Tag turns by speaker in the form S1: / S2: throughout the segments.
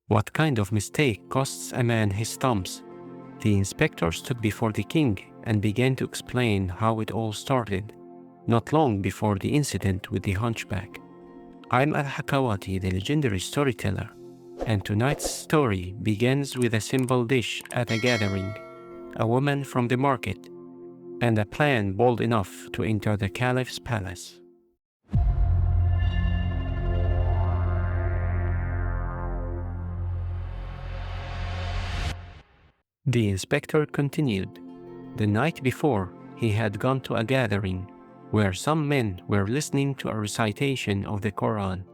S1: What kind of mistake costs a man his thumbs? The inspector stood before the king and began to explain how it all started, not long before the incident with the hunchback. I'm Al-Hakawati, the legendary storyteller, and tonight's story begins with a simple dish at a gathering, a woman from the market, and a plan bold enough to enter the caliph's palace. The inspector continued. The night before, he had gone to a gathering where some men were listening to a recitation of the Quran.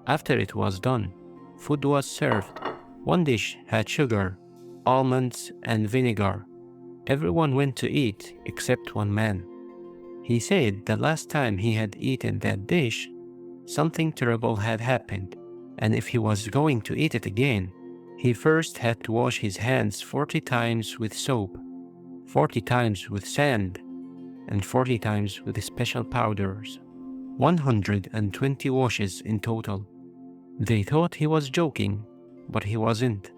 S1: After it was done, food was served. One dish had sugar, almonds, and vinegar. Everyone went to eat except one man. He said the last time he had eaten that dish, something terrible had happened, and if he was going to eat it again, he first had to wash his hands 40 times with soap, 40 times with sand, and 40 times with special powders. 120 washes in total. They thought he was joking, but he wasn't.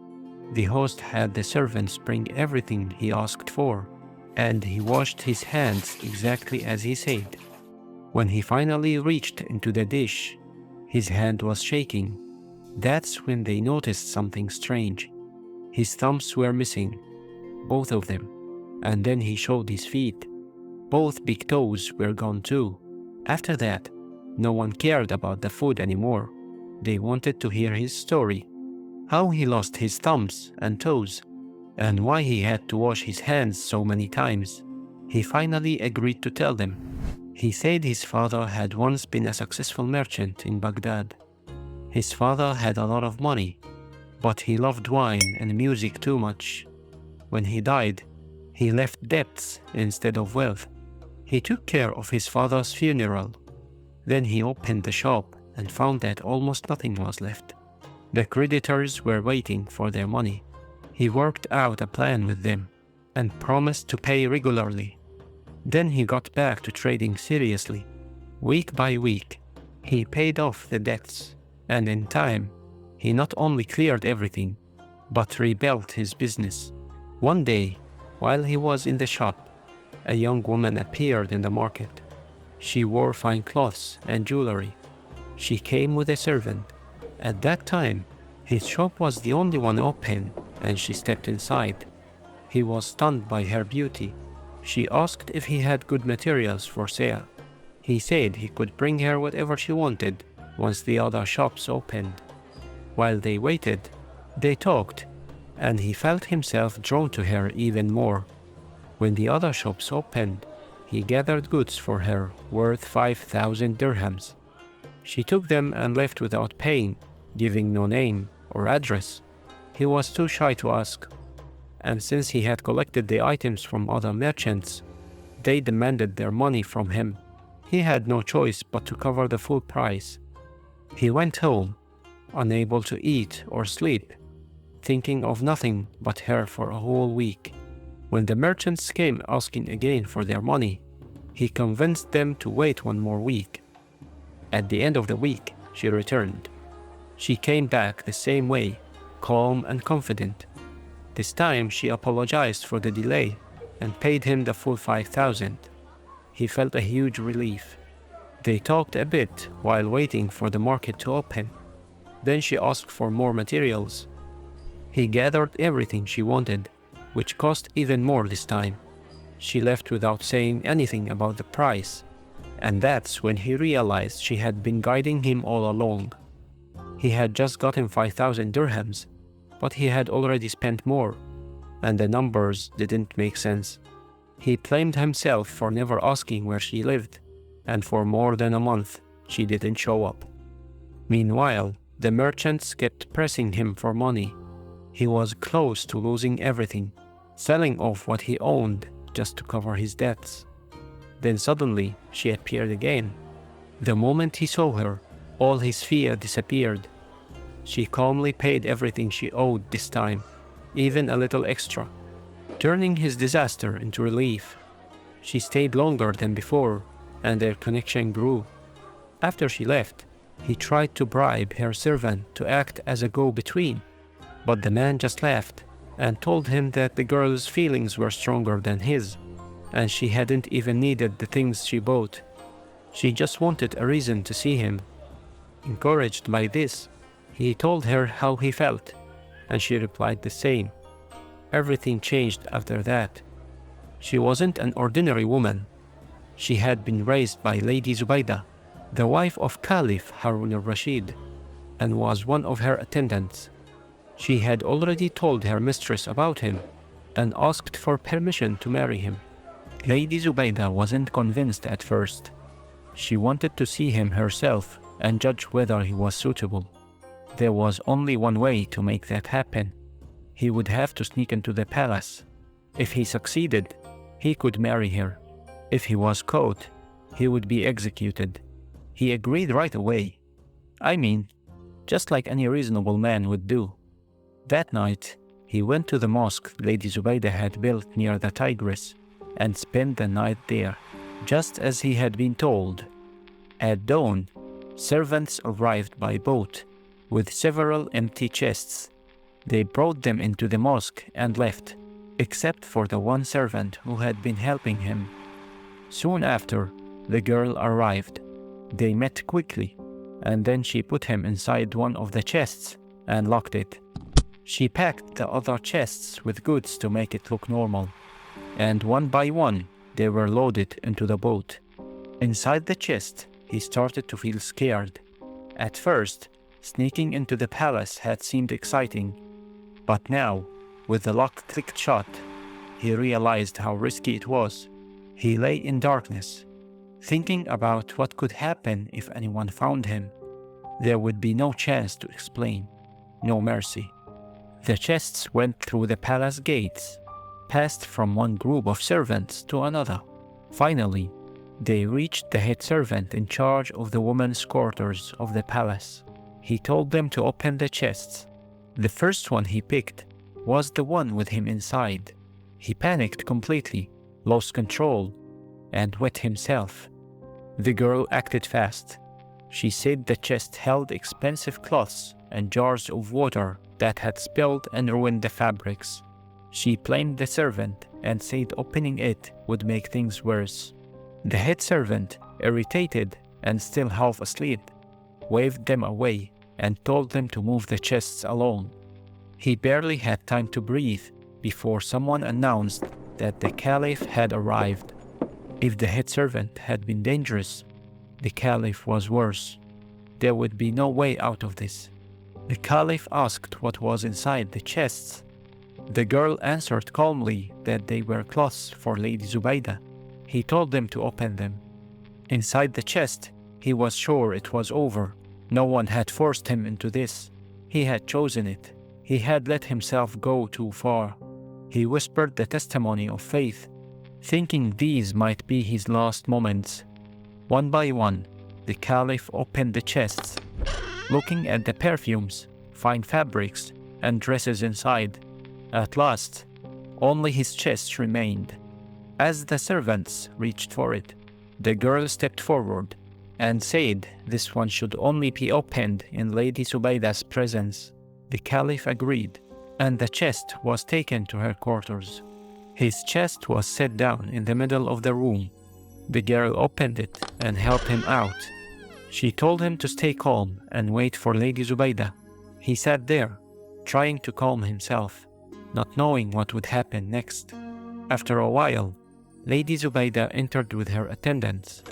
S1: The host had the servants bring everything he asked for, and he washed his hands exactly as he said. When he finally reached into the dish, his hand was shaking. That's when they noticed something strange. His thumbs were missing, both of them, and then he showed his feet. Both big toes were gone too. After that, no one cared about the food anymore. They wanted to hear his story, how he lost his thumbs and toes, and why he had to wash his hands so many times. He finally agreed to tell them. He said his father had once been a successful merchant in Baghdad. His father had a lot of money, but he loved wine and music too much. When he died, he left debts instead of wealth. He took care of his father's funeral. Then he opened the shop and found that almost nothing was left. The creditors were waiting for their money. He worked out a plan with them and promised to pay regularly. Then he got back to trading seriously. Week by week, he paid off the debts. And in time, he not only cleared everything, but rebuilt his business. One day, while he was in the shop, a young woman appeared in the market. She wore fine clothes and jewelry. She came with a servant. At that time, his shop was the only one open, and she stepped inside. He was stunned by her beauty. She asked if he had good materials for sale. He said he could bring her whatever she wanted once the other shops opened. While they waited, they talked, and he felt himself drawn to her even more. When the other shops opened, he gathered goods for her worth 5,000 dirhams. She took them and left without paying, giving no name or address. He was too shy to ask, and since he had collected the items from other merchants, they demanded their money from him. He had no choice but to cover the full price. He went home, unable to eat or sleep, thinking of nothing but her for a whole week. When the merchants came asking again for their money, he convinced them to wait one more week. At the end of the week, she returned. She came back the same way, calm and confident. This time she apologized for the delay and paid him the full 5,000. He felt a huge relief. They talked a bit while waiting for the market to open. Then she asked for more materials. He gathered everything she wanted, which cost even more this time. She left without saying anything about the price, and that's when he realized she had been guiding him all along. He had just gotten 5,000 dirhams, but he had already spent more, and the numbers didn't make sense. He blamed himself for never asking where she lived, and for more than a month, she didn't show up. Meanwhile, the merchants kept pressing him for money. He was close to losing everything, selling off what he owned just to cover his debts. Then suddenly, she appeared again. The moment he saw her, all his fear disappeared. She calmly paid everything she owed this time, even a little extra, turning his disaster into relief. She stayed longer than before, and their connection grew. After she left, he tried to bribe her servant to act as a go-between. But the man just laughed and told him that the girl's feelings were stronger than his, and she hadn't even needed the things she bought. She just wanted a reason to see him. Encouraged by this, he told her how he felt, and she replied the same. Everything changed after that. She wasn't an ordinary woman. She had been raised by Lady Zubaydah, the wife of Caliph Harun al-Rashid, and was one of her attendants. She had already told her mistress about him and asked for permission to marry him. Lady Zubaydah wasn't convinced at first. She wanted to see him herself and judge whether he was suitable. There was only one way to make that happen. He would have to sneak into the palace. If he succeeded, he could marry her. If he was caught, he would be executed. He agreed right away. I mean, just like any reasonable man would do. That night, he went to the mosque Lady Zubaydah had built near the Tigris and spent the night there, just as he had been told. At dawn, servants arrived by boat with several empty chests. They brought them into the mosque and left, except for the one servant who had been helping him. Soon after, the girl arrived. They met quickly, and then she put him inside one of the chests and locked it. She packed the other chests with goods to make it look normal, and one by one, they were loaded into the boat. Inside the chest, he started to feel scared. At first, sneaking into the palace had seemed exciting, but now, with the lock clicked shut, he realized how risky it was. He lay in darkness, thinking about what could happen if anyone found him. There would be no chance to explain, no mercy. The chests went through the palace gates, passed from one group of servants to another. Finally, they reached the head servant in charge of the women's quarters of the palace. He told them to open the chests. The first one he picked was the one with him inside. He panicked completely, lost control, and wet himself. The girl acted fast. She said the chest held expensive cloths and jars of water that had spilled and ruined the fabrics. She blamed the servant and said opening it would make things worse. The head servant, irritated and still half asleep, waved them away and told them to move the chests alone. He barely had time to breathe before someone announced that the Caliph had arrived. If the head servant had been dangerous, the Caliph was worse. There would be no way out of this. The Caliph asked what was inside the chests. The girl answered calmly that they were cloths for Lady Zubaydah. He told them to open them. Inside the chest, he was sure it was over. No one had forced him into this. He had chosen it. He had let himself go too far. He whispered the testimony of faith, thinking these might be his last moments. One by one, the Caliph opened the chests, looking at the perfumes, fine fabrics, and dresses inside. At last, only his chest remained. As the servants reached for it, the girl stepped forward and said this one should only be opened in Lady Zubaydah's presence. The Caliph agreed, and the chest was taken to her quarters. His chest was set down in the middle of the room. The girl opened it and helped him out. She told him to stay calm and wait for Lady Zubaydah. He sat there, trying to calm himself, not knowing what would happen next. After a while, Lady Zubaydah entered with her attendants.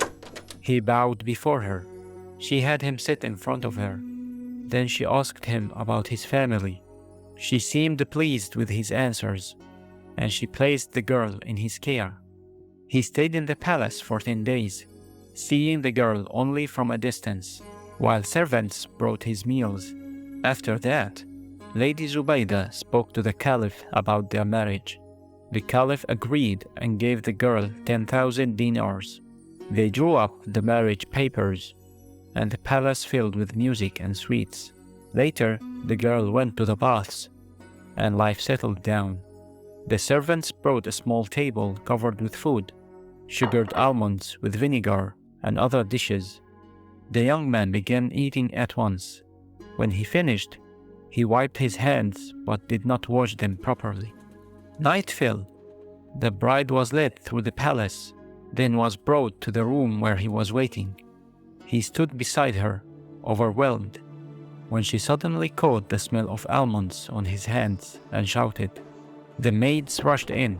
S1: He bowed before her. She had him sit in front of her. Then she asked him about his family. She seemed pleased with his answers, and she placed the girl in his care. He stayed in the palace for 10 days, seeing the girl only from a distance, while servants brought his meals. After that, Lady Zubaydah spoke to the Caliph about their marriage. The Caliph agreed and gave the girl 10,000 dinars. They drew up the marriage papers, and the palace filled with music and sweets. Later, the girl went to the baths, and life settled down. The servants brought a small table covered with food, sugared almonds with vinegar, and other dishes. The young man began eating at once. When he finished, He wiped his hands but did not wash them properly. Night fell. The bride was led through the palace, then was brought to the room where he was waiting. He stood beside her, overwhelmed, when she suddenly caught the smell of almonds on his hands and shouted. The maids rushed in.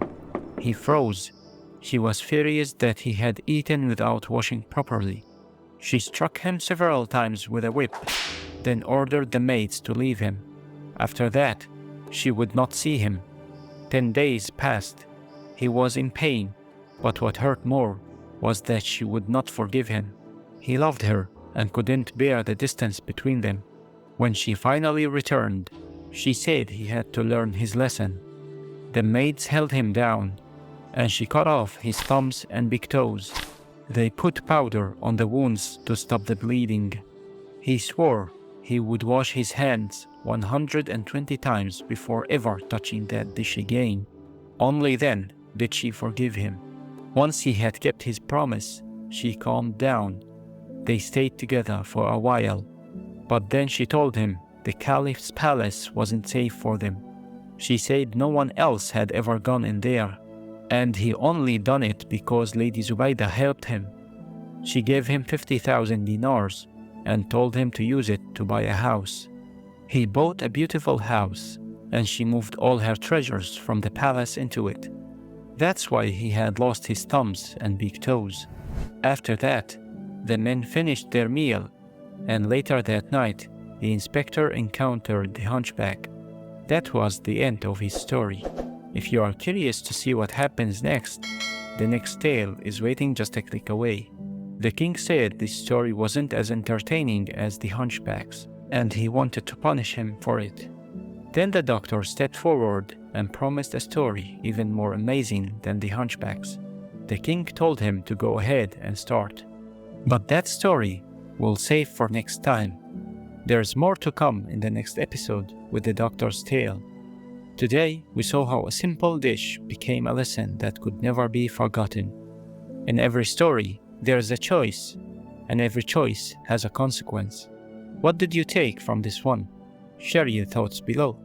S1: He froze. She was furious that he had eaten without washing properly. She struck him several times with a whip, then ordered the maids to leave him. After that, she would not see him. 10 days passed. He was in pain, but what hurt more was that she would not forgive him. He loved her and couldn't bear the distance between them. When she finally returned, she said he had to learn his lesson. The maids held him down, and she cut off his thumbs and big toes. They put powder on the wounds to stop the bleeding. He swore he would wash his hands 120 times before ever touching that dish again. Only then did she forgive him. Once he had kept his promise, she calmed down. They stayed together for a while, but then she told him the Caliph's palace wasn't safe for them. She said no one else had ever gone in there, and he only done it because Lady Zubaydah helped him. She gave him 50,000 dinars and told him to use it to buy a house. He bought a beautiful house, and she moved all her treasures from the palace into it. That's why he had lost his thumbs and big toes. After that, the men finished their meal, and later that night, the inspector encountered the hunchback. That was the end of his story. If you are curious to see what happens next, the next tale is waiting just a click away. The king said this story wasn't as entertaining as the hunchbacks, and he wanted to punish him for it. Then the doctor stepped forward and promised a story even more amazing than the hunchbacks. The king told him to go ahead and start. But that story we'll save for next time. There's more to come in the next episode with the doctor's tale. Today, we saw how a simple dish became a lesson that could never be forgotten. In every story, there's a choice, and every choice has a consequence. What did you take from this one? Share your thoughts below.